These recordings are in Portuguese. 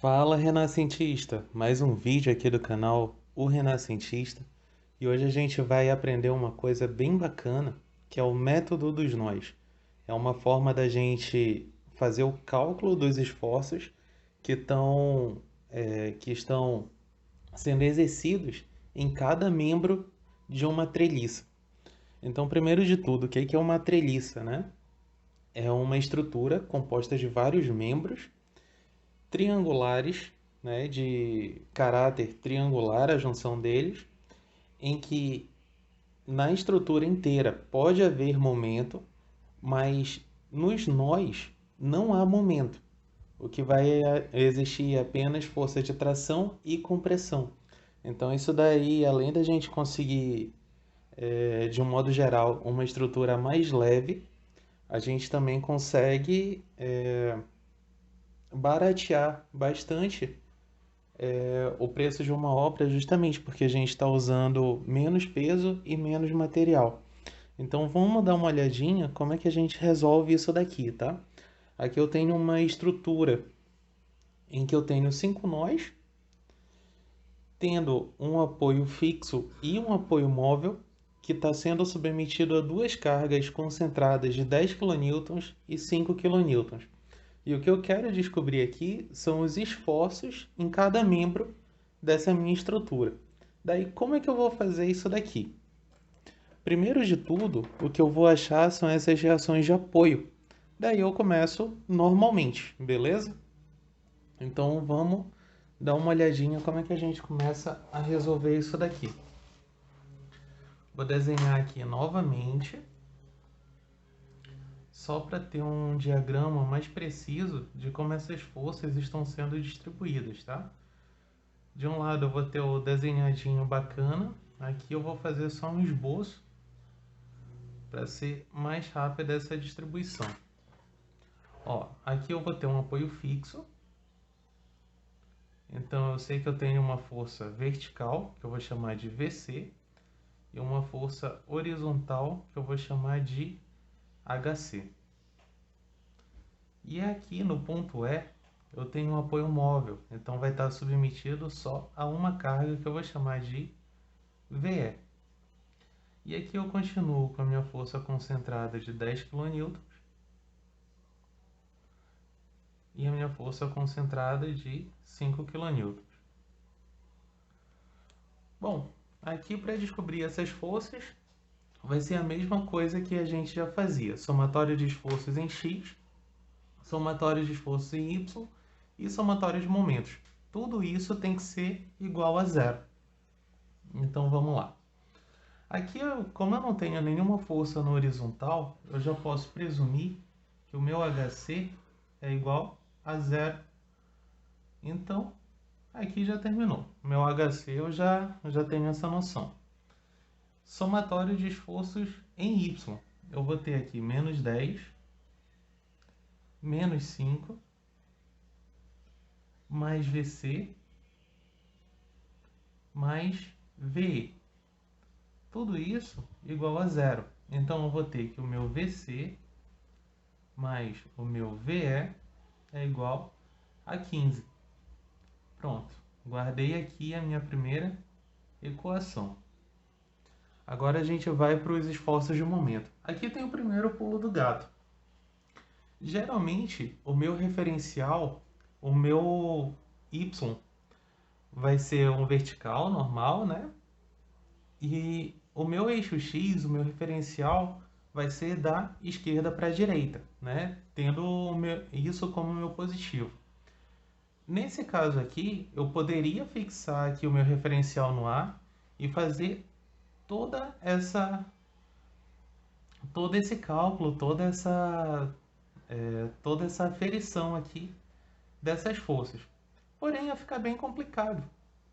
Fala, renascentista! Mais um vídeo aqui do canal O Renascentista. E hoje a gente vai aprender uma coisa bem bacana, que é o método dos nós. É uma forma da gente fazer o cálculo dos esforços que estão sendo exercidos em cada membro de uma treliça. Então, primeiro de tudo, o que é uma treliça, né? É uma estrutura composta de vários membros triangulares, né, de caráter triangular, a junção deles, em que na estrutura inteira pode haver momento, mas nos nós não há momento. O que vai existir é apenas força de tração e compressão. Então, isso daí, além da gente conseguir, de um modo geral, uma estrutura mais leve, a gente também consegue baratear bastante o preço de uma obra justamente porque a gente está usando menos peso e menos material. Então vamos dar uma olhadinha como é que a gente resolve isso daqui, tá? Aqui eu tenho uma estrutura em que eu tenho 5 nós, tendo um apoio fixo e um apoio móvel, que está sendo submetido a duas cargas concentradas de 10 kN e 5 kN. E o que eu quero descobrir aqui são os esforços em cada membro dessa minha estrutura. Daí, como é que eu vou fazer isso daqui? Primeiro de tudo, o que eu vou achar são essas reações de apoio. Daí eu começo normalmente, beleza? Então vamos dar uma olhadinha como é que a gente começa a resolver isso daqui. Vou desenhar aqui novamente, só para ter um diagrama mais preciso de como essas forças estão sendo distribuídas, tá? De um lado eu vou ter o desenhadinho bacana, aqui eu vou fazer só um esboço para ser mais rápida essa distribuição. Ó, aqui eu vou ter um apoio fixo, então eu sei que eu tenho uma força vertical, que eu vou chamar de VC, e uma força horizontal, que eu vou chamar de HC. E aqui no ponto E, eu tenho um apoio móvel, então vai estar submetido só a uma carga que eu vou chamar de VE. E aqui eu continuo com a minha força concentrada de 10 kN e a minha força concentrada de 5 kN. Bom, aqui para descobrir essas forças, vai ser a mesma coisa que a gente já fazia. Somatório de esforços em X, somatório de esforços em Y e somatório de momentos. Tudo isso tem que ser igual a zero. Então vamos lá. Aqui, como eu não tenho nenhuma força no horizontal, eu já posso presumir que o meu HC é igual a zero. Então, aqui já terminou. Meu HC eu já tenho essa noção. Somatório de esforços em Y. Eu vou ter aqui menos 10, menos 5, mais VC, mais VE. Tudo isso igual a zero. Então eu vou ter que o meu VC mais o meu VE é igual a 15. Pronto. Guardei aqui a minha primeira equação. Agora a gente vai para os esforços de momento. Aqui tem o primeiro pulo do gato. Geralmente, o meu referencial, o meu Y, vai ser um vertical normal, né? E o meu eixo X, o meu referencial, vai ser da esquerda para a direita, né? Tendo isso como meu positivo. Nesse caso aqui, eu poderia fixar aqui o meu referencial no A e fazer toda essa todo esse cálculo, toda essa aferição aqui dessas forças. Porém, ia ficar bem complicado,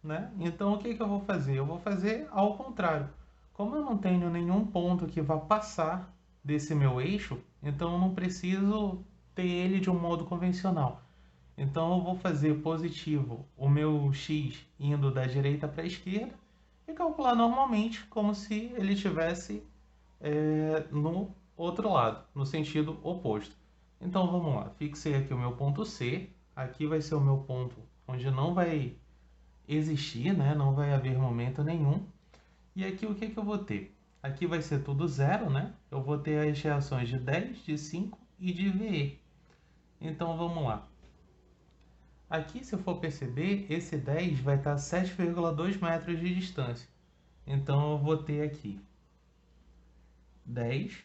né? Então, o que que eu vou fazer? Eu vou fazer ao contrário. Como eu não tenho nenhum ponto que vá passar desse meu eixo, então eu não preciso ter ele de um modo convencional. Então, eu vou fazer positivo o meu x indo da direita para a esquerda e calcular normalmente como se ele estivesse no outro lado, no sentido oposto. Então vamos lá, fixei aqui o meu ponto C, aqui vai ser o meu ponto onde não vai existir, né? Não vai haver momento nenhum. E aqui o que eu vou ter? Aqui vai ser tudo zero, né? Eu vou ter as reações de 10, de 5 e de VE. Então vamos lá. Aqui, se eu for perceber, esse 10 vai estar a 7,2 metros de distância. Então eu vou ter aqui 10,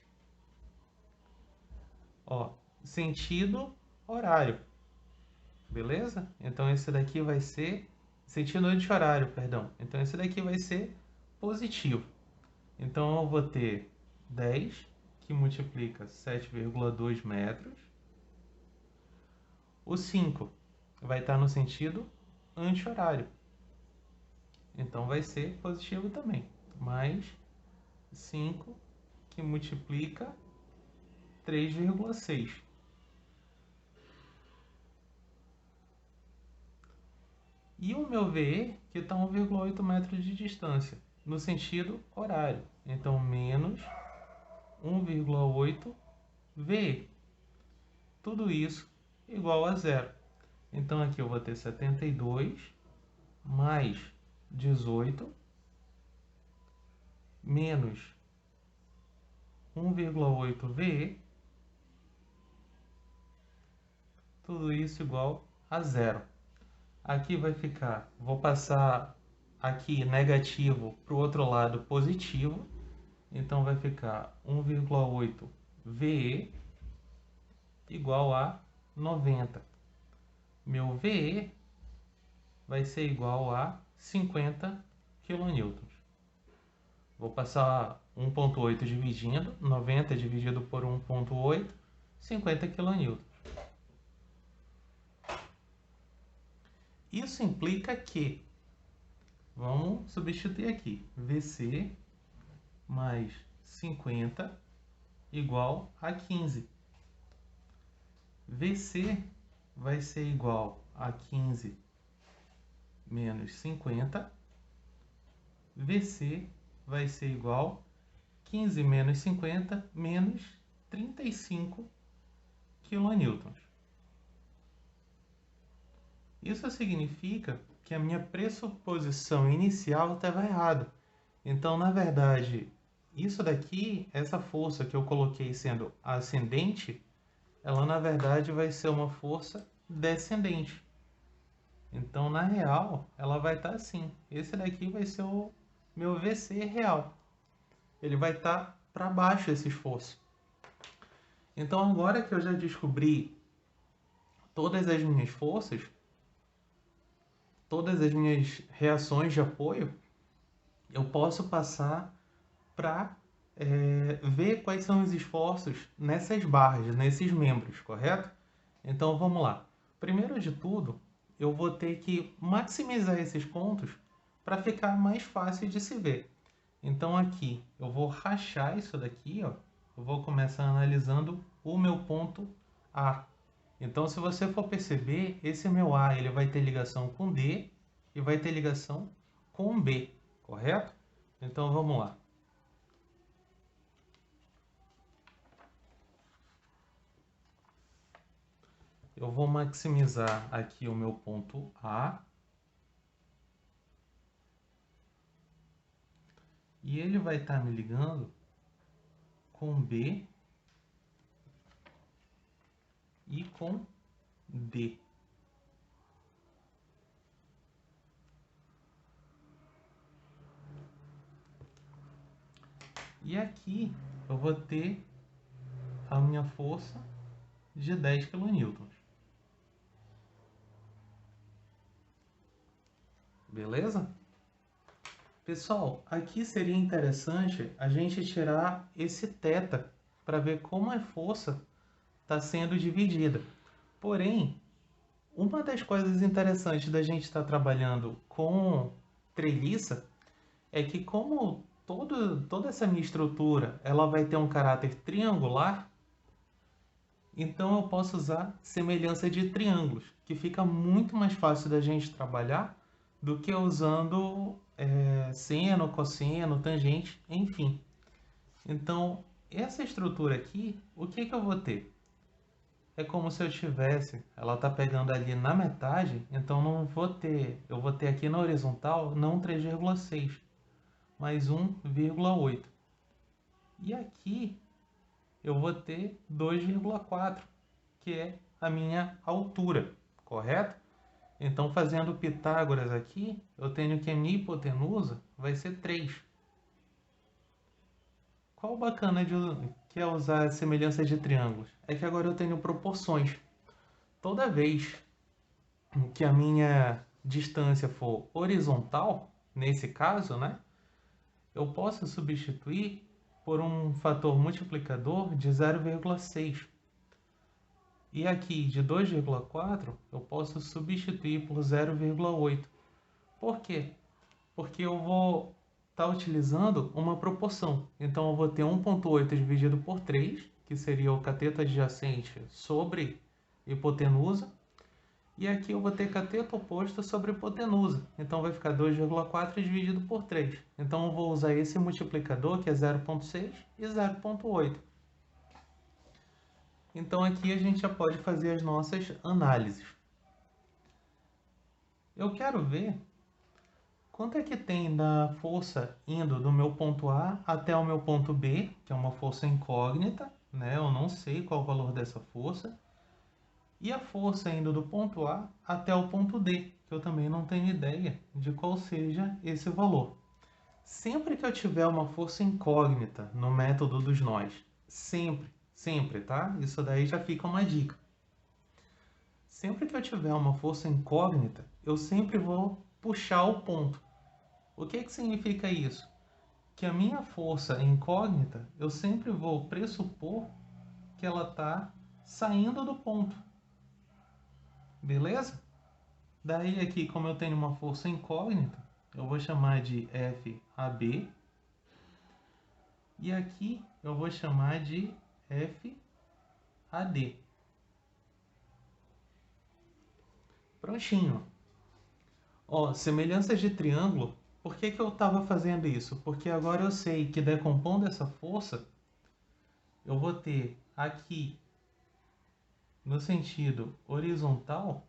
ó, sentido horário. Beleza? Então esse daqui vai ser sentido anti-horário, perdão. Então esse daqui vai ser positivo. Então eu vou ter 10 que multiplica 7,2 metros. O 5 vai estar no sentido anti-horário. Então vai ser positivo também. Mais 5 que multiplica 3,6. E o meu VE, que está a 1,8 metros de distância, no sentido horário. Então, menos 1,8 VE. Tudo isso igual a zero. Então, aqui eu vou ter 72 mais 18 menos 1,8 VE. Tudo isso igual a zero. Aqui vai ficar, vou passar aqui negativo para o outro lado positivo. Então vai ficar 1,8 VE igual a 90. Meu VE vai ser igual a 50 kN. Vou passar 1,8 dividindo, 90 dividido por 1,8, 50 kN. Isso implica que, vamos substituir aqui, VC mais 50 igual a 15. VC vai ser igual a 15 menos 50. VC vai ser igual a 15 menos 50 menos 35 kN. Isso significa que a minha pressuposição inicial estava errada. Então, na verdade, isso daqui, essa força que eu coloquei sendo ascendente, ela na verdade vai ser uma força descendente. Então, na real, ela vai estar assim. Esse daqui vai ser o meu VC real. Ele vai estar para baixo esse esforço. Então, agora que eu já descobri todas as minhas forças, todas as minhas reações de apoio, eu posso passar para ver quais são os esforços nessas barras, nesses membros, correto? Então vamos lá. Primeiro de tudo, eu vou ter que maximizar esses pontos para ficar mais fácil de se ver. Então aqui eu vou rachar isso daqui, ó. Eu vou começar analisando o meu ponto A. Então, se você for perceber, esse meu A ele vai ter ligação com D e vai ter ligação com B, correto? Então, vamos lá. Eu vou maximizar aqui o meu ponto A. E ele vai estar me ligando com B e com D. E aqui eu vou ter a minha força de 10 kN. Beleza? Pessoal, aqui seria interessante a gente tirar esse θ para ver como a força está sendo dividida. Porém, uma das coisas interessantes da gente estar trabalhando com treliça é que como toda essa minha estrutura ela vai ter um caráter triangular, então eu posso usar semelhança de triângulos, que fica muito mais fácil da gente trabalhar do que usando seno, cosseno, tangente, enfim. Então, essa estrutura aqui, o que eu vou ter? é como se eu tivesse, ela tá pegando ali na metade, então não vou ter, eu vou ter aqui na horizontal não 3,6, mas 1,8. E aqui eu vou ter 2,4, que é a minha altura, correto? Então, fazendo Pitágoras aqui, eu tenho que a minha hipotenusa vai ser 3. Qual o bacana que é usar semelhança de triângulos? É que agora eu tenho proporções. Toda vez que a minha distância for horizontal, nesse caso, né, eu posso substituir por um fator multiplicador de 0,6. E aqui de 2,4 eu posso substituir por 0,8. Por quê? Porque eu vou estar utilizando uma proporção. Então eu vou ter 1,8 dividido por 3, que seria o cateto adjacente sobre hipotenusa. E aqui eu vou ter cateto oposto sobre hipotenusa. Então vai ficar 2,4 dividido por 3. Então eu vou usar esse multiplicador, que é 0,6 e 0,8. Então aqui a gente já pode fazer as nossas análises. Eu quero ver quanto é que tem da força indo do meu ponto A até o meu ponto B, que é uma força incógnita, né? Eu não sei qual o valor dessa força. E a força indo do ponto A até o ponto D, que eu também não tenho ideia de qual seja esse valor. Sempre que eu tiver uma força incógnita no método dos nós, sempre, tá? Isso daí já fica uma dica. Sempre que eu tiver uma força incógnita, eu sempre vou puxar o ponto. O que significa isso? Que a minha força incógnita, eu sempre vou pressupor que ela está saindo do ponto. Beleza? Daí aqui, como eu tenho uma força incógnita, eu vou chamar de FAB. E aqui eu vou chamar de FAD. Prontinho. Ó, semelhanças de triângulo. Por que eu estava fazendo isso? Porque agora eu sei que decompondo essa força, eu vou ter aqui no sentido horizontal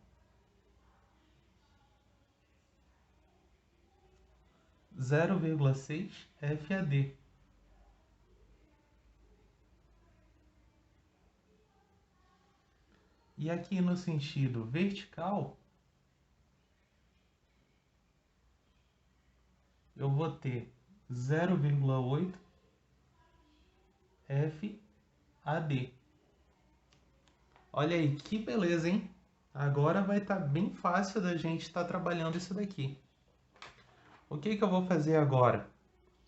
0,6 FAD. E aqui no sentido vertical, eu vou ter 0,8 FAD. Olha aí, que beleza, hein? Agora vai estar bem fácil da gente estar trabalhando isso daqui. O que eu vou fazer agora?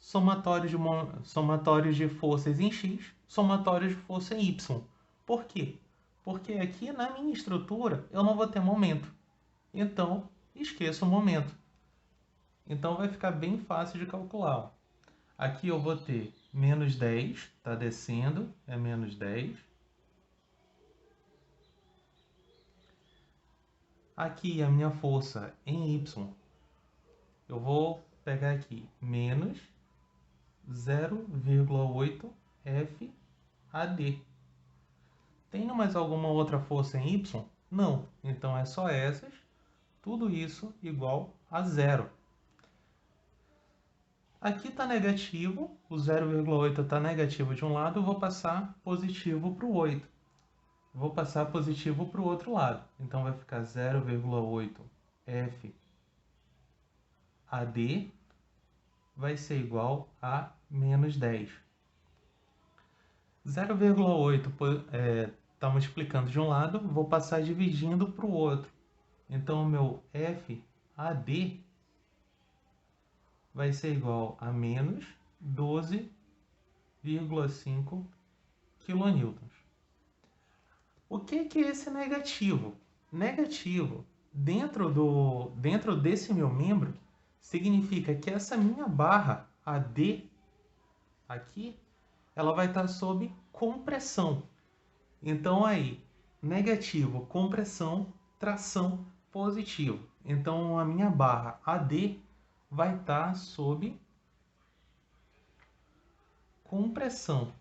Somatórios de forças em X, somatórios de força em Y. Por quê? Porque aqui na minha estrutura eu não vou ter momento. Então, esqueço o momento. Então vai ficar bem fácil de calcular. Aqui eu vou ter menos 10, está descendo, é menos 10. Aqui a minha força em Y, eu vou pegar aqui menos 0,8 FAD. Tem mais alguma outra força em Y? Não. Então é só essas. Tudo isso igual a zero. Aqui está negativo, o 0,8 está negativo de um lado, eu vou passar positivo para o 8. Vou passar positivo para o outro lado. Então vai ficar 0,8 FAD vai ser igual a menos 10. 0,8 está multiplicando de um lado, vou passar dividindo para o outro. Então o meu FAD vai ser igual a menos 12,5 kN. O que é esse negativo? Negativo, dentro desse meu membro, significa que essa minha barra AD aqui, ela vai estar sob compressão. Então aí, negativo, compressão, tração, positivo. Então a minha barra AD vai estar sob compressão.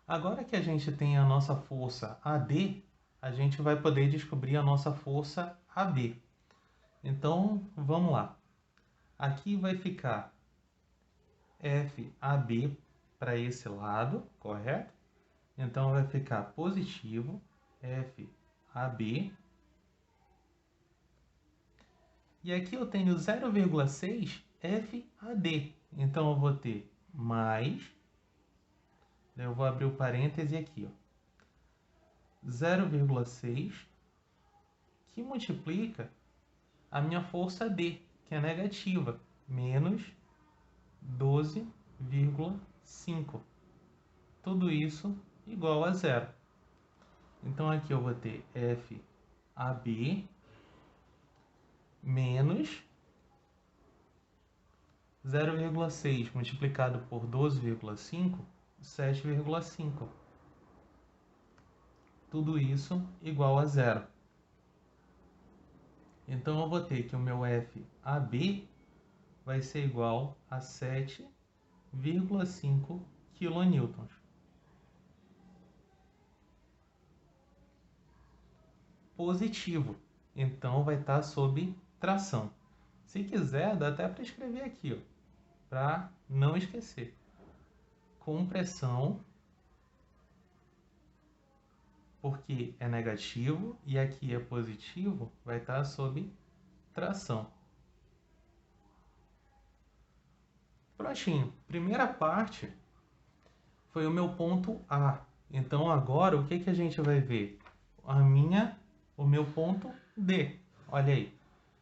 Agora que a gente tem a nossa força AD, a gente vai poder descobrir a nossa força AB. Então, vamos lá. Aqui vai ficar FAB para esse lado, correto? Então, vai ficar positivo FAB. E aqui eu tenho 0,6 FAD. Então, eu vou ter mais. Eu vou abrir o parêntese aqui, ó. 0,6 que multiplica a minha força D, que é negativa, menos 12,5. Tudo isso igual a zero. Então aqui eu vou ter FAB menos 0,6 multiplicado por 12,5, 7,5. Tudo isso igual a zero. Então eu vou ter que o meu FAB vai ser igual a 7,5 kN. Positivo, então vai estar sob tração. Se quiser, dá até para escrever aqui, para não esquecer. Compressão, porque é negativo e aqui é positivo, vai estar sob tração. Prontinho. Primeira parte foi o meu ponto A. Então agora o que a gente vai ver? O meu ponto D. Olha aí.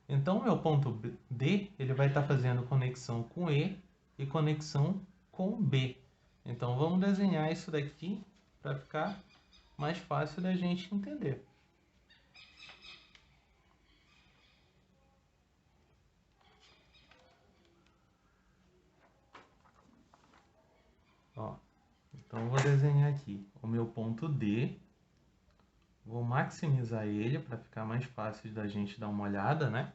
Então o meu ponto D, ele vai estar fazendo conexão com E e conexão com B. Então vamos desenhar isso daqui para ficar mais fácil da gente entender. Ó, então eu vou desenhar aqui o meu ponto D. Vou maximizar ele para ficar mais fácil da gente dar uma olhada, né?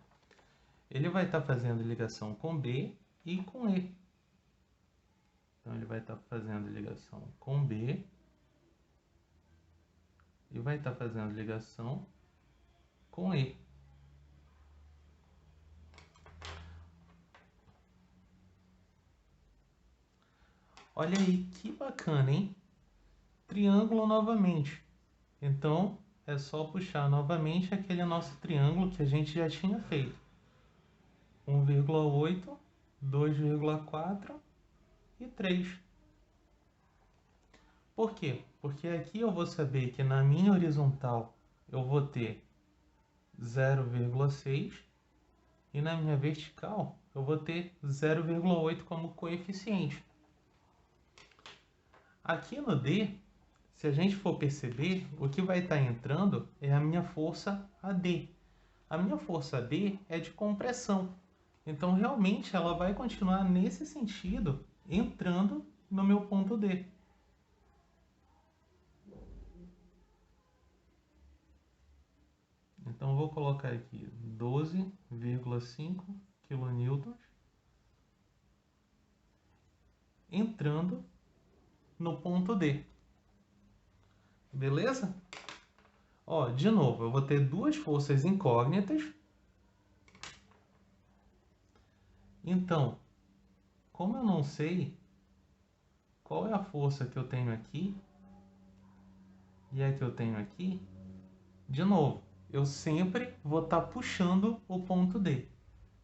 Ele vai estar fazendo ligação com B e com E. Então ele vai estar fazendo ligação com B e vai estar fazendo ligação com E. Olha aí que bacana, hein? Triângulo novamente. Então é só puxar novamente aquele nosso triângulo que a gente já tinha feito. 1,8, 2,4 e 3. Por quê? Porque aqui eu vou saber que na minha horizontal eu vou ter 0,6 e na minha vertical eu vou ter 0,8 como coeficiente. Aqui no D, se a gente for perceber, o que vai estar entrando é a minha força AD. A minha força AD é de compressão. Então, realmente, ela vai continuar nesse sentido, entrando no meu ponto D. Então, vou colocar aqui 12,5 kN entrando no ponto D. Beleza? Ó, de novo, eu vou ter duas forças incógnitas. Então, como eu não sei qual é a força que eu tenho aqui e a que eu tenho aqui, de novo, eu sempre vou estar puxando o ponto D.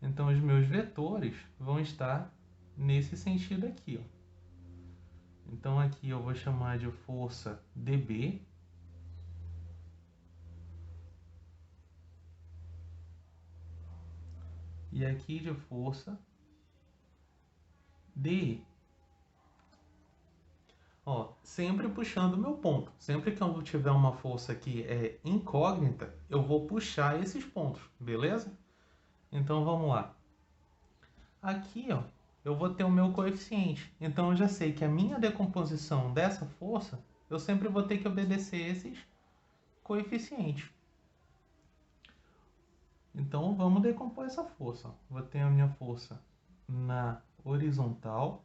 Então, os meus vetores vão estar nesse sentido aqui, ó. Então, aqui eu vou chamar de força dB. E aqui de força DE. Ó, sempre puxando o meu ponto. Sempre que eu tiver uma força que é incógnita, eu vou puxar esses pontos, beleza? Então, vamos lá. Aqui, ó, eu vou ter o meu coeficiente. Então, eu já sei que a minha decomposição dessa força, eu sempre vou ter que obedecer esses coeficientes. Então, vamos decompor essa força. Vou ter a minha força na horizontal,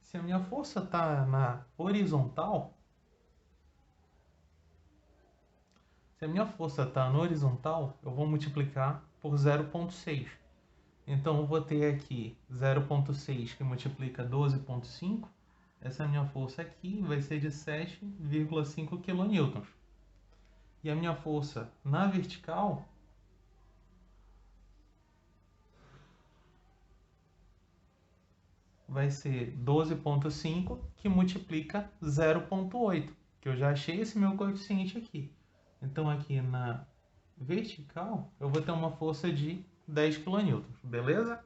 Se a minha força está na horizontal, se a minha força está na horizontal, eu vou multiplicar por 0,6. Então, eu vou ter aqui 0,6 que multiplica 12,5. Essa minha força aqui vai ser de 7,5 kN. E a minha força na vertical vai ser 12,5 que multiplica 0,8, que eu já achei esse meu coeficiente aqui. Então, aqui na vertical, eu vou ter uma força de 10 kN, beleza?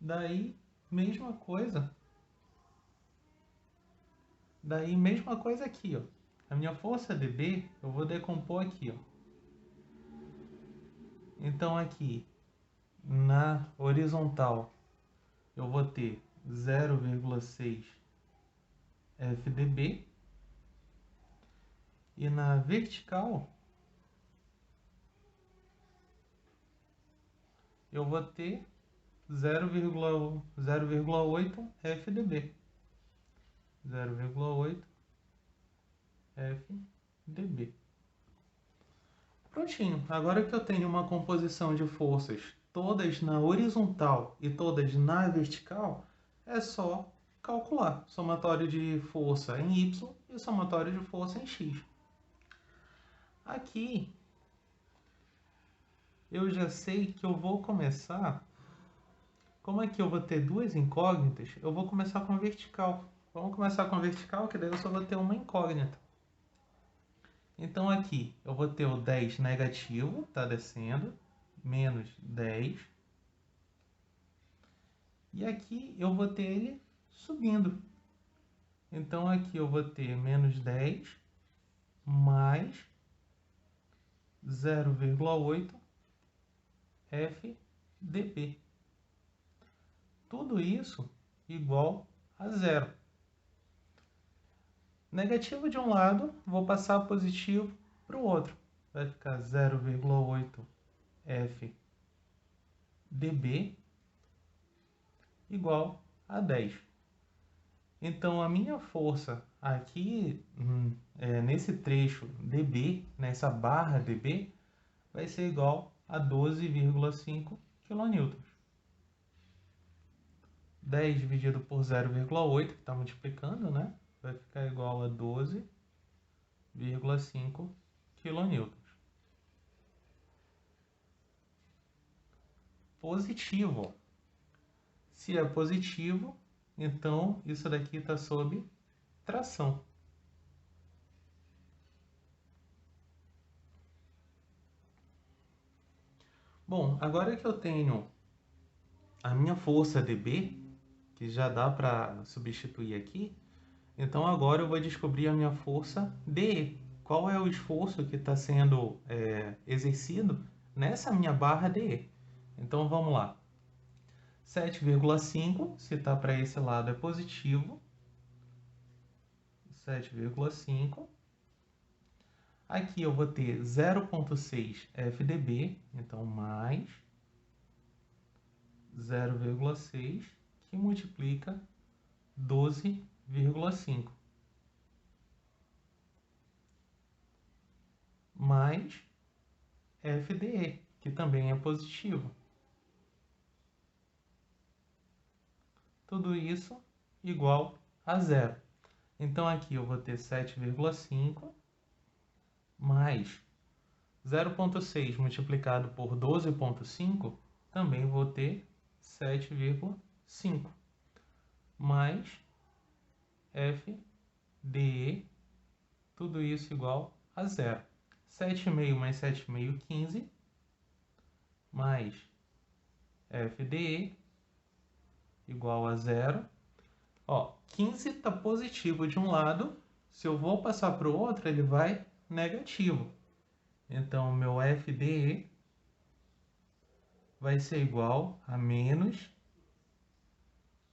Daí, mesma coisa. Daí, mesma coisa aqui, ó. A minha força dB, eu vou decompor aqui, ó. Então, aqui, na horizontal, eu vou ter 0,6 FdB. E na vertical, eu vou ter 0,8 FdB. 0,8 FdB. Prontinho. Agora que eu tenho uma composição de forças todas na horizontal e todas na vertical, é só calcular somatório de força em Y e somatório de força em X. Aqui, eu já sei que eu vou começar. Como aqui eu vou ter duas incógnitas, eu vou começar com a vertical. Vamos começar com a vertical, que daí eu só vou ter uma incógnita. Então aqui eu vou ter o 10 negativo, tá descendo, menos 10. E aqui eu vou ter ele subindo. Então aqui eu vou ter menos 10 mais 0,8 FdB. Tudo isso igual a zero. Negativo de um lado, vou passar positivo para o outro. Vai ficar 0,8 FdB igual a 10. Então, a minha força aqui, nesse trecho dB, nessa barra dB, vai ser igual a 12,5 kN. 10 dividido por 0,8, que está multiplicando, né? Vai ficar igual a 12,5 kN. Positivo. Se é positivo, então isso daqui está sob tração. Bom, agora que eu tenho a minha força dB, que já dá para substituir aqui, então agora eu vou descobrir a minha força dE. Qual é o esforço que está sendo exercido nessa minha barra dE? Então vamos lá. 7,5, se está para esse lado é positivo. 7,5. Aqui eu vou ter 0,6 FdB, então mais 0,6, que multiplica 12,5. Mais FdE, que também é positivo. Tudo isso igual a zero. Então aqui eu vou ter 7,5 mais 0,6 multiplicado por 12,5, também vou ter 7,5 mais FdE, tudo isso igual a zero. 7,5 mais 7,5, 15, mais FdE igual a zero. Ó, 15 está positivo de um lado, se eu vou passar para o outro, ele vai negativo. Então, meu FdE vai ser igual a menos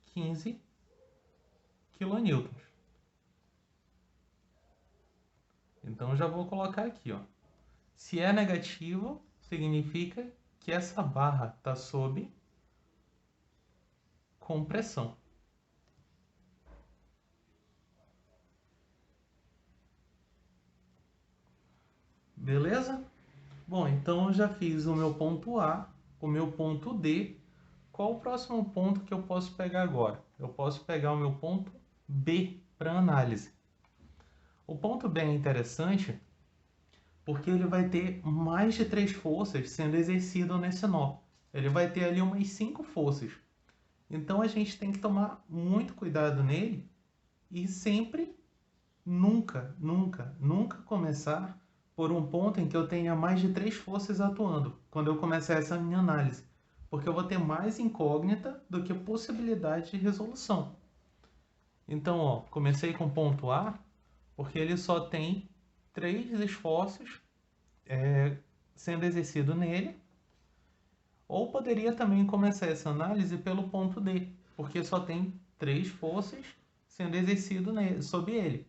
15 kN. Então, já vou colocar aqui, ó. Se é negativo, significa que essa barra está sob compressão. Beleza? Bom, então eu já fiz o meu ponto A, o meu ponto D. Qual o próximo ponto que eu posso pegar agora? Eu posso pegar o meu ponto B para análise. O ponto B é interessante porque ele vai ter mais de 3 forças sendo exercidas nesse nó. Ele vai ter ali umas 5 forças. Então a gente tem que tomar muito cuidado nele e sempre, nunca começar por um ponto em que eu tenha mais de 3 forças atuando, quando eu começar essa minha análise. Porque eu vou ter mais incógnita do que possibilidade de resolução. Então, ó, comecei com ponto A, porque ele só tem 3 esforços sendo exercido nele. Ou poderia também começar essa análise pelo ponto D, porque só tem 3 forças sendo exercido sob ele.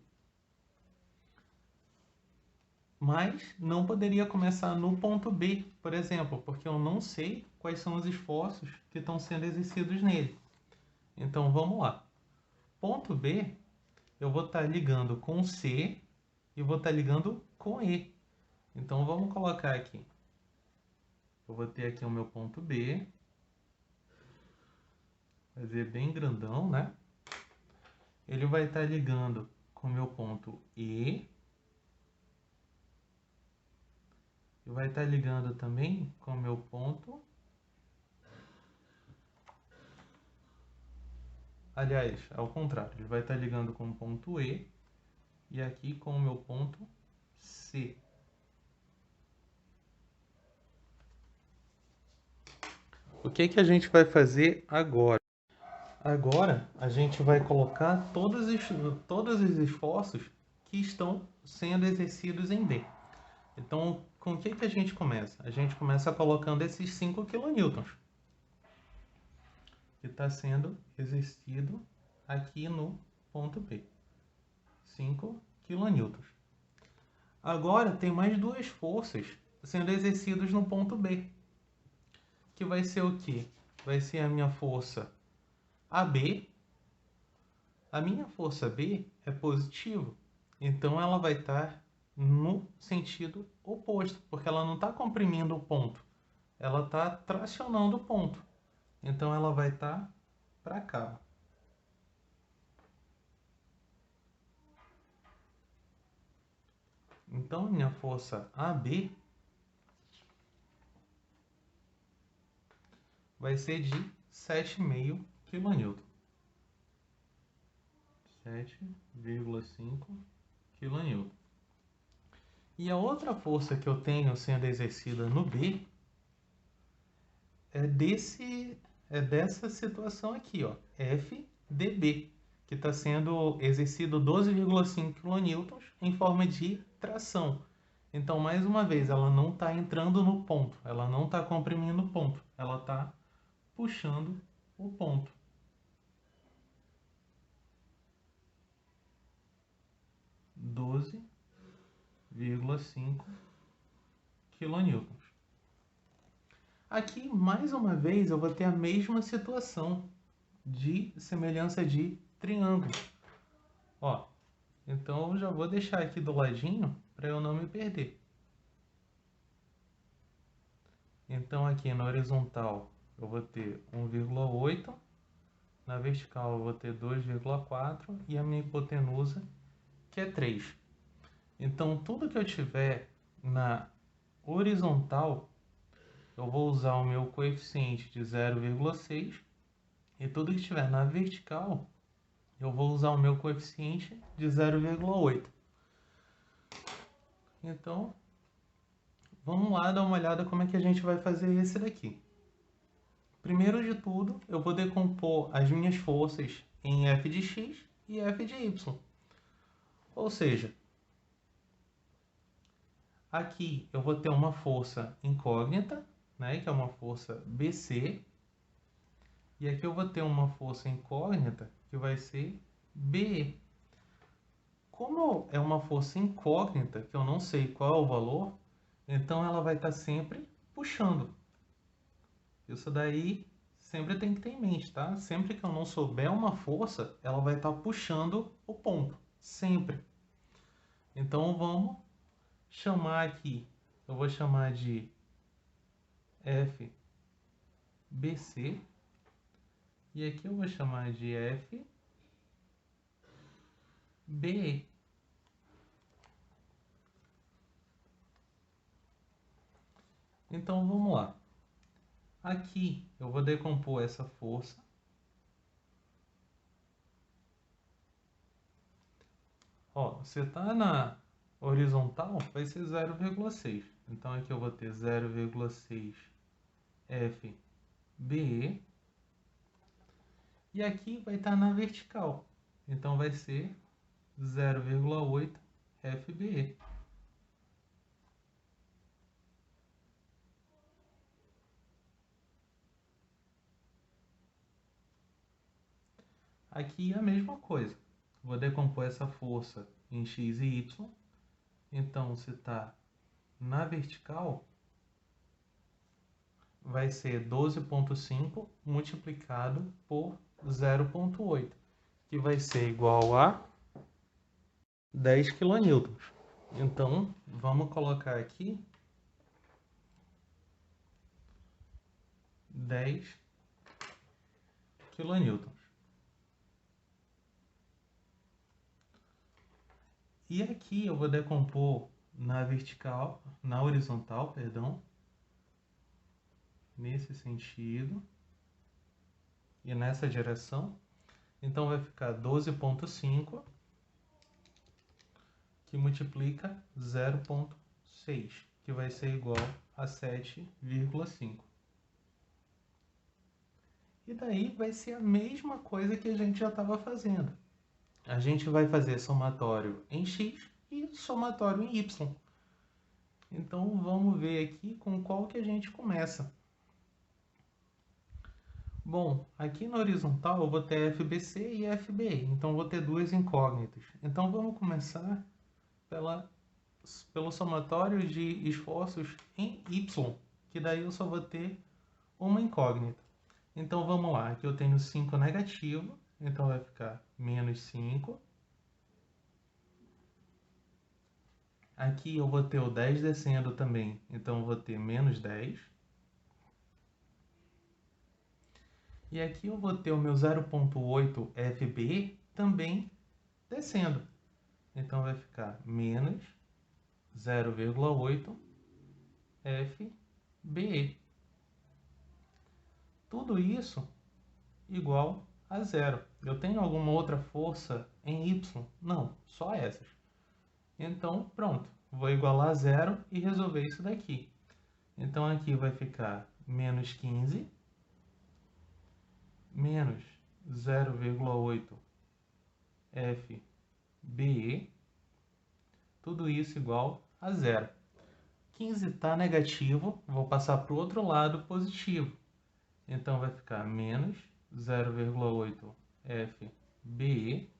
Mas não poderia começar no ponto B, por exemplo, porque eu não sei quais são os esforços que estão sendo exercidos nele. Então vamos lá. Ponto B, eu vou estar ligando com C e vou estar ligando com E. Então vamos colocar aqui. Eu vou ter aqui o meu ponto B. Vai ver bem grandão, né? Ele vai estar ligando com o meu ponto E. E vai estar ligando também com o meu ponto... Aliás, ao contrário. Ele vai estar ligando com o ponto E. E aqui com o meu ponto C. O que que a gente vai fazer agora? Agora a gente vai colocar todos os esforços que estão sendo exercidos em B. Então, com o que que a gente começa? A gente começa colocando esses 5 kN que está sendo exercido aqui no ponto B. 5 kN. Agora tem mais 2 forças sendo exercidas no ponto B. Que vai ser o quê? Vai ser a minha força AB. A minha força B é positiva, então ela vai estar no sentido oposto, porque ela não está comprimindo o ponto, ela está tracionando o ponto. Então ela vai estar para cá. Então minha força AB vai ser de 7,5 kN. 7,5 kN. E a outra força que eu tenho sendo exercida no B é dessa situação aqui, ó, FDB, que está sendo exercido 12,5 kN em forma de tração. Então, mais uma vez, ela não está entrando no ponto, ela não está comprimindo o ponto, ela está puxando o ponto. 12,5 kN. Aqui, mais uma vez, eu vou ter a mesma situação de semelhança de triângulo. Ó, então eu já vou deixar aqui do ladinho para eu não me perder. Então aqui na horizontal eu vou ter 1,8, na vertical eu vou ter 2,4 e a minha hipotenusa que é 3. Então tudo que eu tiver na horizontal eu vou usar o meu coeficiente de 0,6 e tudo que estiver na vertical eu vou usar o meu coeficiente de 0,8. Então, vamos lá dar uma olhada como é que a gente vai fazer esse daqui. Primeiro de tudo, eu vou decompor as minhas forças em F de x e F de y. Ou seja, aqui eu vou ter uma força incógnita, né, que é uma força BC. E aqui eu vou ter uma força incógnita que vai ser BE. Como é uma força incógnita, que eu não sei qual é o valor, então ela vai estar sempre puxando. Isso daí sempre tem que ter em mente, tá? Sempre que eu não souber uma força, ela vai estar puxando o ponto, sempre. Então vamos chamar aqui, eu vou chamar de FBC, e aqui eu vou chamar de FBE. Então vamos lá. Aqui eu vou decompor essa força. Ó, você está na horizontal, vai ser 0,6. Então aqui eu vou ter 0,6 FBE. E aqui vai estar na vertical. Então vai ser 0,8 FBE. Aqui é a mesma coisa. Vou decompor essa força em x e y. Então, se está na vertical, vai ser 12,5 multiplicado por 0,8, que vai ser igual a 10 kN. Então, vamos colocar aqui 10 kN. E aqui eu vou decompor na vertical, na horizontal, perdão, nesse sentido e nessa direção. Então vai ficar 12,5 que multiplica 0,6, que vai ser igual a 7,5. E daí vai ser a mesma coisa que a gente já estava fazendo. A gente vai fazer somatório em x e somatório em y. Então vamos ver aqui com qual que a gente começa. Bom, aqui na horizontal eu vou ter FBC e FBE, então vou ter duas incógnitas. Então vamos começar pelo somatório de esforços em y, que daí eu só vou ter uma incógnita. Então vamos lá, aqui eu tenho 5 negativo, então vai ficar menos 5. Aqui eu vou ter o 10 descendo também, então eu vou ter menos 10. E aqui eu vou ter o meu 0,8 FB também descendo. Então vai ficar menos 0,8 FBE. Tudo isso igual a zero. Eu tenho alguma outra força em Y? Não, só essas. Então, pronto. Vou igualar a zero e resolver isso daqui. Então, aqui vai ficar menos 15 menos 0,8 FBE. Tudo isso igual a zero. 15 está negativo, vou passar para o outro lado positivo. Então, vai ficar menos 0,8 FBE.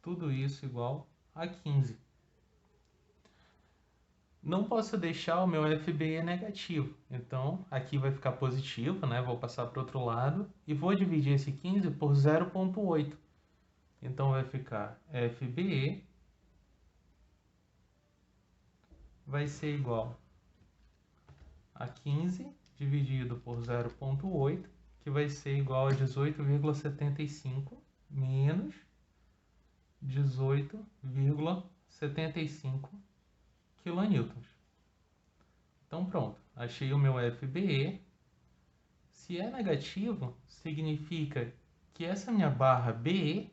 Tudo isso igual a 15. Não posso deixar o meu FBE negativo. Então, aqui vai ficar positivo, né? Vou passar para o outro lado e vou dividir esse 15 por 0,8. Então, vai ficar FBE vai ser igual a 15 dividido por 0,8, que vai ser igual a 18,75 menos 18,75 kN. Então pronto, achei o meu FBE. Se é negativo, significa que essa minha barra BE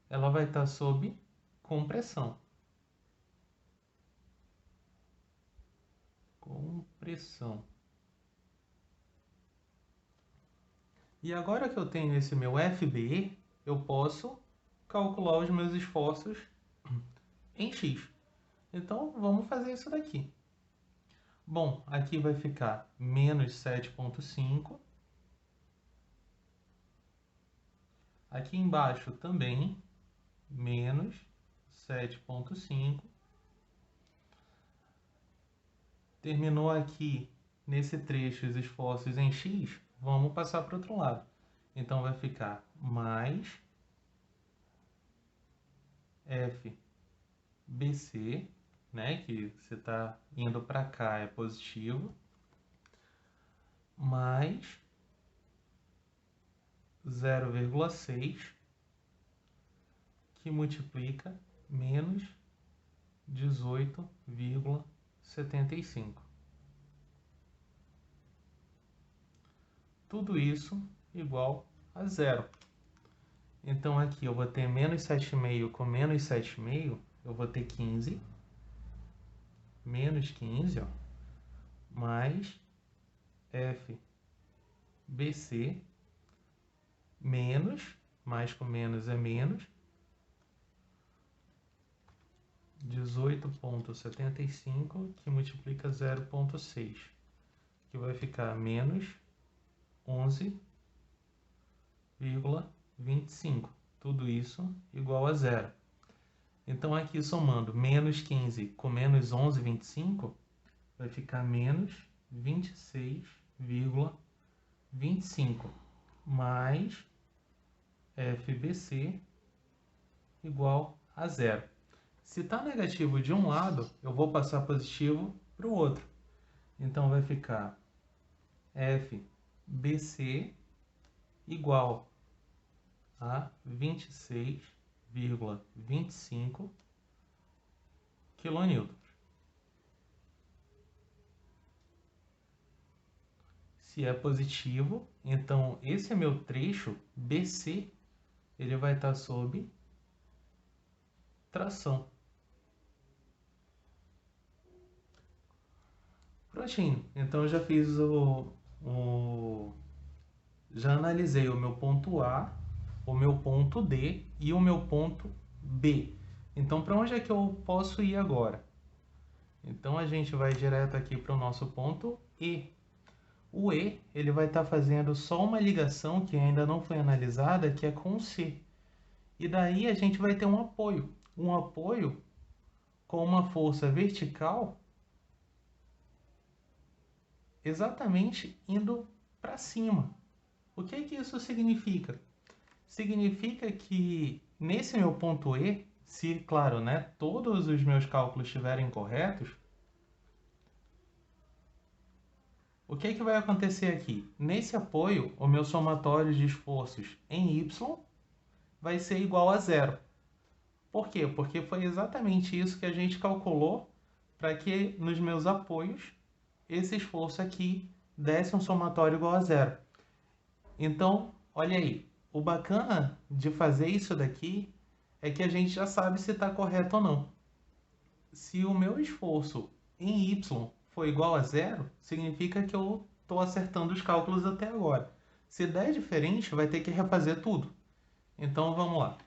ela vai estar sob compressão. Compressão. E agora que eu tenho esse meu FBE, eu posso calcular os meus esforços em X. Então vamos fazer isso daqui. Bom, aqui vai ficar menos 7,5. Aqui embaixo também, menos 7,5. Terminou aqui nesse trecho os esforços em x, vamos passar para o outro lado. Então vai ficar mais FBC, né, que você está indo para cá é positivo, mais 0,6, que multiplica menos 18,75. Tudo isso igual a zero. Então aqui eu vou ter menos 7,5 com menos 7,5, eu vou ter 15, menos 15, ó, mais FBC, menos, mais com menos é menos, 18,75, que multiplica 0,6, que vai ficar menos 11,25. Tudo isso igual a zero. Então, aqui somando menos 15 com menos 11,25, vai ficar menos 26,25, mais FBC igual a zero. Se está negativo de um lado, eu vou passar positivo para o outro. Então, vai ficar FBC igual a 26,25 kN. Se é positivo, então esse é meu trecho BC, ele vai estar sob tração. Prontinho, então eu já fiz já analisei o meu ponto A, o meu ponto D e o meu ponto B. Então, para onde é que eu posso ir agora? Então, a gente vai direto aqui para o nosso ponto E. O E, ele vai estar fazendo só uma ligação que ainda não foi analisada, que é com o C. E daí a gente vai ter um apoio com uma força vertical exatamente indo para cima. O que isso significa? Significa que nesse meu ponto E, se, claro, né, todos os meus cálculos estiverem corretos, o que vai acontecer aqui? Nesse apoio, o meu somatório de esforços em Y vai ser igual a zero. Por quê? Porque foi exatamente isso que a gente calculou para que nos meus apoios esse esforço aqui desse um somatório igual a zero. Então, olha aí, o bacana de fazer isso daqui é que a gente já sabe se está correto ou não. Se o meu esforço em Y for igual a zero, significa que eu estou acertando os cálculos até agora. Se der diferente, vai ter que refazer tudo. Então, vamos lá.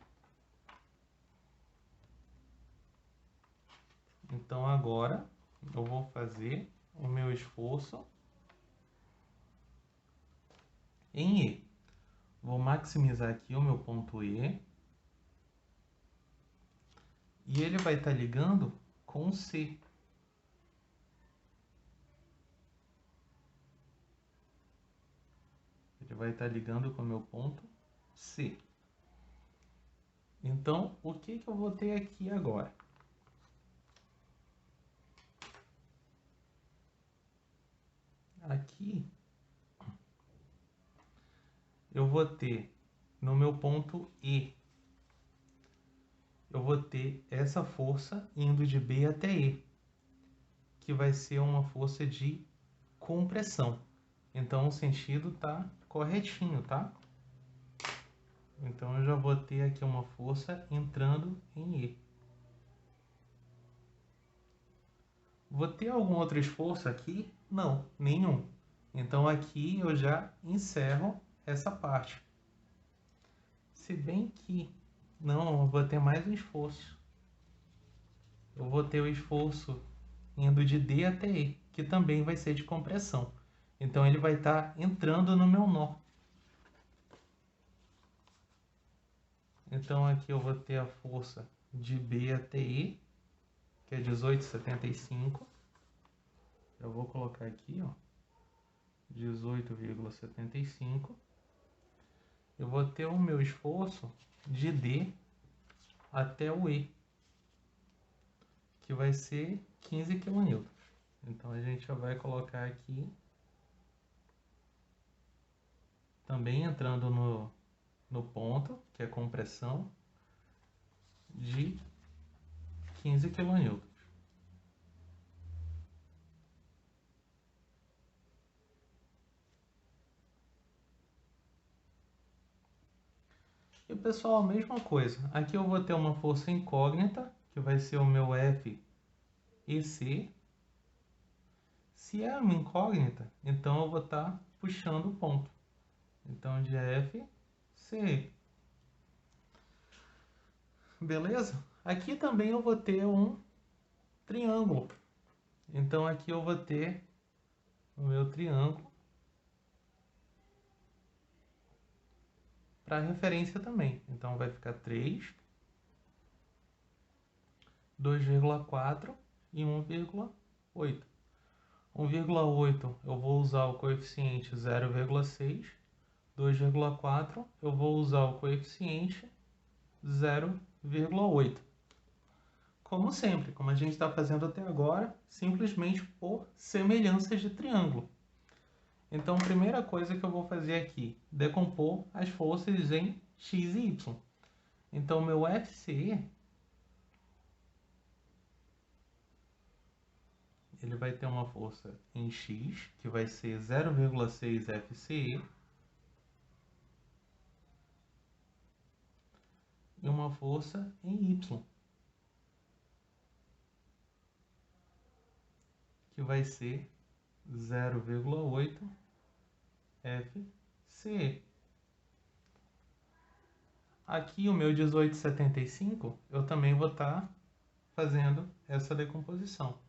Então, agora eu vou fazer o meu esforço em E. Vou maximizar aqui o meu ponto E. E ele vai estar ligando com C. Ele vai estar ligando com o meu ponto C. Então, o que eu vou ter aqui agora? Aqui, eu vou ter, no meu ponto E, eu vou ter essa força indo de B até E, que vai ser uma força de compressão. Então, o sentido está corretinho, tá? Então, eu já vou ter aqui uma força entrando em E. Vou ter algum outro esforço aqui? Não, nenhum. Então, aqui eu já encerro essa parte. Se bem que não, eu vou ter mais um esforço. Eu vou ter o esforço indo de D até E, que também vai ser de compressão. Então ele vai estar entrando no meu nó. Então aqui eu vou ter a força de B até E, que é 18,75. Eu vou colocar aqui, ó. 18,75. Eu vou ter o meu esforço de D até o E, que vai ser 15 kN. Então a gente já vai colocar aqui, também entrando no ponto, que é compressão, de 15 kN. E pessoal, a mesma coisa. Aqui eu vou ter uma força incógnita, que vai ser o meu F e C. Se é uma incógnita, então eu vou estar puxando o ponto. Então de F, C. Beleza? Aqui também eu vou ter um triângulo. Então aqui eu vou ter o meu triângulo para referência também. Então vai ficar 3, 2,4 e 1,8. 1,8 eu vou usar o coeficiente 0,6. 2,4 eu vou usar o coeficiente 0,8. Como sempre, como a gente está fazendo até agora, simplesmente por semelhanças de triângulo. Então, a primeira coisa que eu vou fazer aqui, decompor as forças em x e y. Então, meu FCE, ele vai ter uma força em x, que vai ser 0,6 FCE, e uma força em y, que vai ser 0,8 FCE. Aqui o meu 18,75, eu também vou estar fazendo essa decomposição.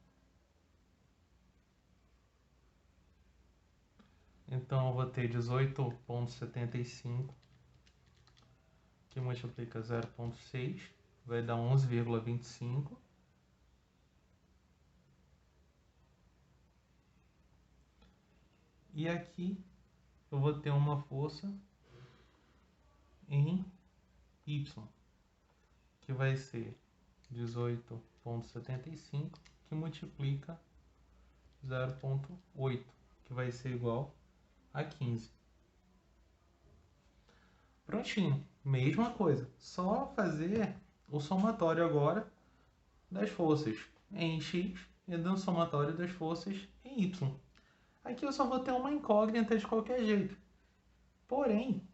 Então eu vou ter 18,75 que multiplica 0,6, vai dar 11,25. E aqui eu vou ter uma força em y, que vai ser 18,75, que multiplica 0,8, que vai ser igual a 15. Prontinho, mesma coisa, só fazer o somatório agora das forças em x e do somatório das forças em y. Aqui eu só vou ter uma incógnita de qualquer jeito. Porém,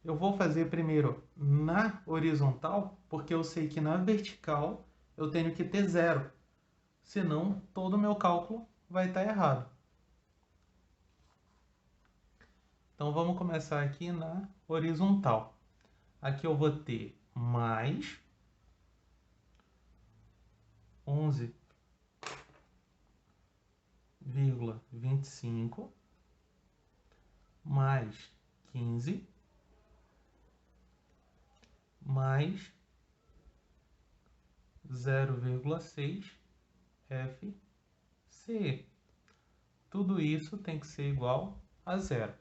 eu vou fazer primeiro na horizontal, porque eu sei que na vertical eu tenho que ter zero. Senão, todo o meu cálculo vai estar errado. Então, vamos começar aqui na horizontal. Aqui eu vou ter mais 11,25 mais 15 mais 0,6 FCE. Tudo isso tem que ser igual a zero.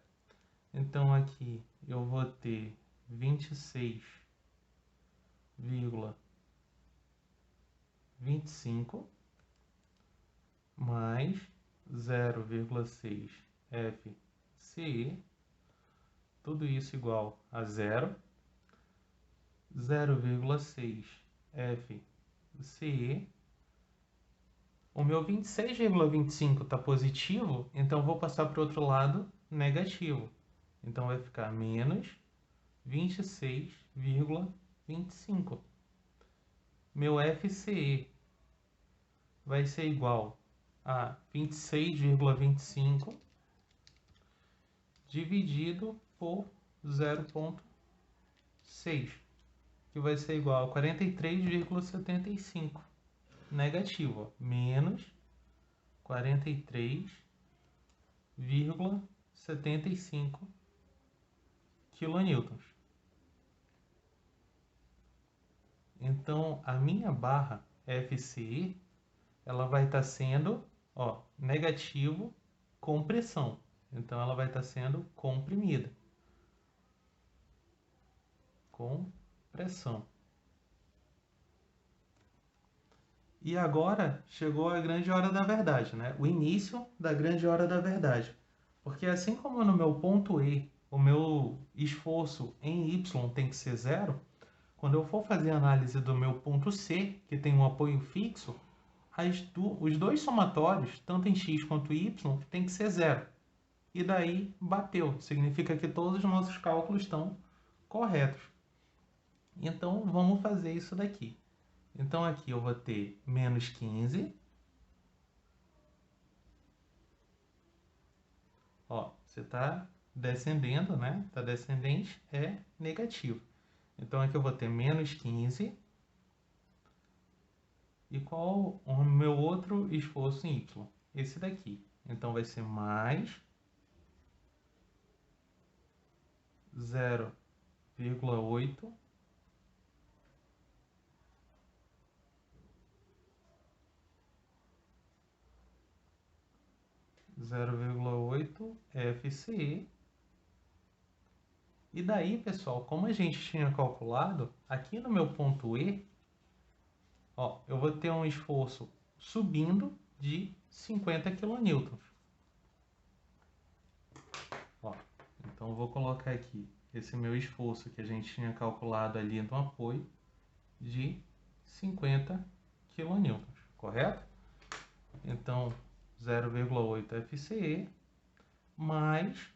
Então aqui eu vou ter 26,25 mais 0,6 FCE, tudo isso igual a zero. 0,6 FCE. O meu 26,25 está positivo, então eu vou passar para o outro lado negativo. Então vai ficar menos 26,25. Meu FCE vai ser igual a 26,25 dividido por 0,6, que vai ser igual a 43,75. Negativo, ó, menos 43,75 quilonewtons. Então, a minha barra FCE, ela vai estar sendo, ó, negativo com pressão. Então ela vai estar sendo comprimida. Compressão. E agora chegou a grande hora da verdade, né? O início da grande hora da verdade. Porque assim como no meu ponto E, o meu esforço em Y tem que ser zero, quando eu for fazer a análise do meu ponto C, que tem um apoio fixo, os dois somatórios, tanto em X quanto em Y, tem que ser zero. E daí bateu. Significa que todos os nossos cálculos estão corretos. Então vamos fazer isso daqui. Então aqui eu vou ter menos 15. Ó, você está descendendo, né? Está descendente, é negativo. Então aqui eu vou ter menos 15. E qual o meu outro esforço em Y? Esse daqui. Então vai ser mais 0,8 0,8 FCE. E daí, pessoal, como a gente tinha calculado, aqui no meu ponto E, ó, eu vou ter um esforço subindo de 50 kN. Ó, então eu vou colocar aqui esse meu esforço que a gente tinha calculado ali no apoio de 50 kN, correto? Então, 0,8 FCE mais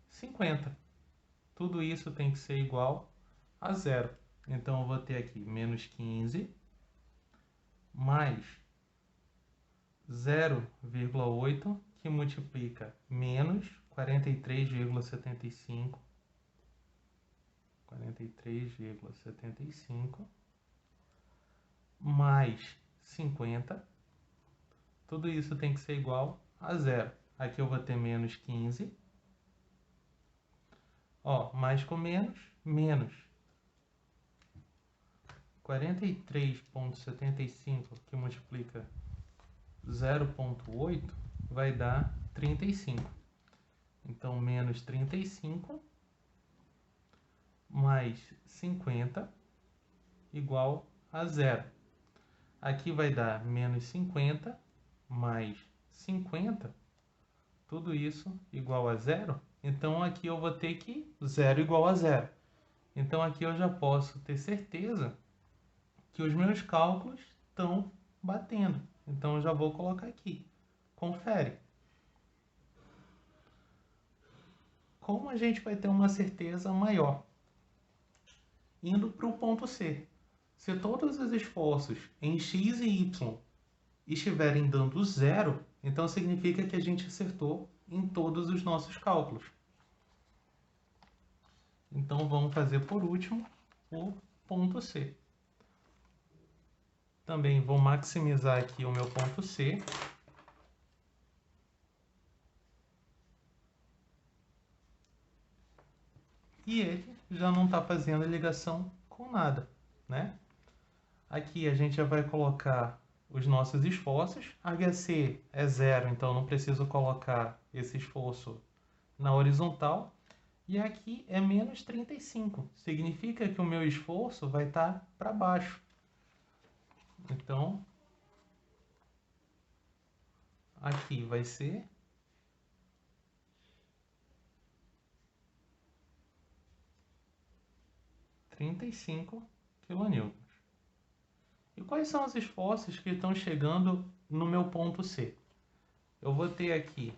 50. Tudo isso tem que ser igual a zero. Então, eu vou ter aqui menos 15 mais 0,8, que multiplica menos 43,75. 43,75 mais 50. Tudo isso tem que ser igual a zero. Aqui eu vou ter menos 15. Ó, mais com menos, menos 43,75, que multiplica 0,8, vai dar 35. Então, menos 35 mais 50 igual a zero. Aqui vai dar menos 50 mais 50, tudo isso igual a zero. Então, aqui eu vou ter que zero igual a zero. Então, aqui eu já posso ter certeza que os meus cálculos estão batendo. Então, eu já vou colocar aqui. Confere. Como a gente vai ter uma certeza maior? Indo para o ponto C. Se todos os esforços em X e Y estiverem dando zero, então significa que a gente acertou em todos os nossos cálculos. Então, vamos fazer por último o ponto C. Também vou maximizar aqui o meu ponto C. E ele já não está fazendo ligação com nada, né? Aqui a gente já vai colocar os nossos esforços. HC é zero, então não preciso colocar esse esforço na horizontal. E aqui é menos 35. Significa que o meu esforço vai estar para baixo. Então, aqui vai ser 35 kN. E quais são os esforços que estão chegando no meu ponto C? Eu vou ter aqui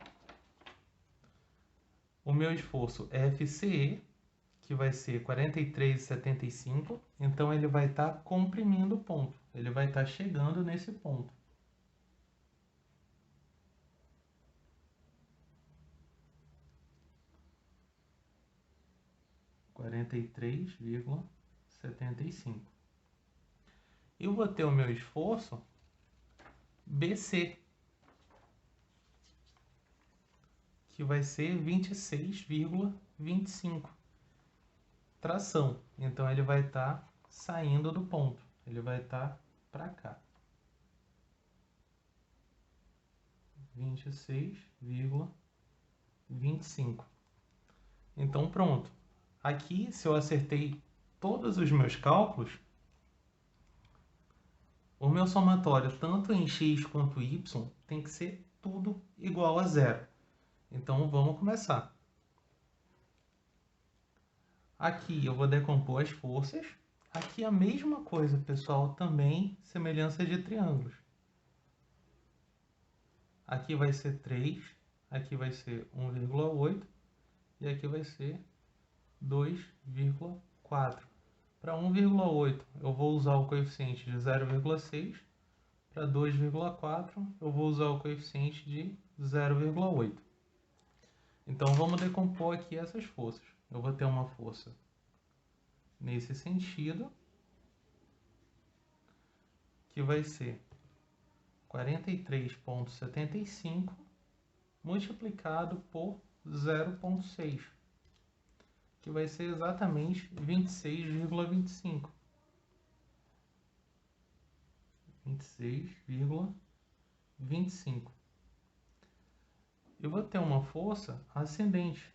o meu esforço FCE, que vai ser 43,75. Então, ele vai estar comprimindo o ponto. Ele vai estar chegando nesse ponto. Quarenta e 43,75. Eu vou ter o meu esforço BC, que vai ser 26,25. Tração. Então, ele vai estar saindo do ponto. Ele vai estar para cá. 26,25. 2,25. Então pronto. Aqui, se eu acertei todos os meus cálculos, o meu somatório, tanto em x quanto y, tem que ser tudo igual a zero. Então vamos começar. Aqui eu vou decompor as forças. Aqui a mesma coisa, pessoal, também semelhança de triângulos. Aqui vai ser 3, aqui vai ser 1,8 e aqui vai ser 2,4. Para 1,8 eu vou usar o coeficiente de 0,6. Para 2,4 eu vou usar o coeficiente de 0,8. Então vamos decompor aqui essas forças. Eu vou ter uma força nesse sentido, que vai ser 43,75 multiplicado por 0,6, que vai ser exatamente 26,25. 26,25. Eu vou ter uma força ascendente,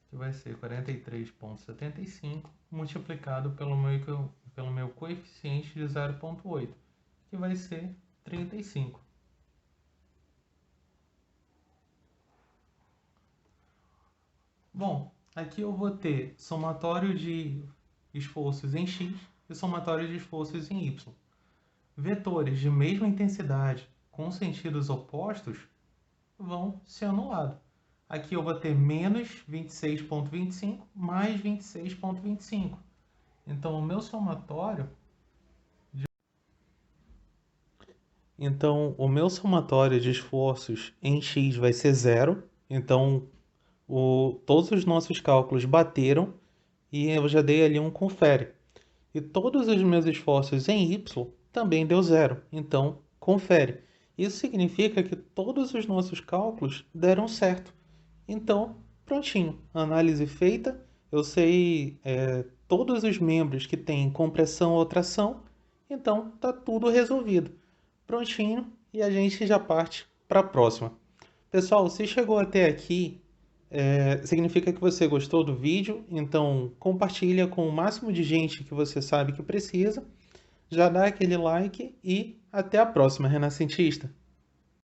que vai ser 43,75 multiplicado pelo meu coeficiente de 0,8, que vai ser 35. Bom, aqui eu vou ter somatório de esforços em x e somatório de esforços em y. Vetores de mesma intensidade com sentidos opostos vão ser anulados. Aqui eu vou ter menos 26,25 mais 26,25. Então, o meu somatório de esforços em x vai ser zero. Então, todos os nossos cálculos bateram e eu já dei ali um confere. E todos os meus esforços em y também deu zero. Então, confere. Isso significa que todos os nossos cálculos deram certo. Então, prontinho. Análise feita. Eu sei todos os membros que têm compressão ou tração. Então, está tudo resolvido. Prontinho. E a gente já parte para a próxima. Pessoal, se chegou até aqui, significa que você gostou do vídeo. Então, compartilha com o máximo de gente que você sabe que precisa. Já dá aquele like e até a próxima, Renascentista!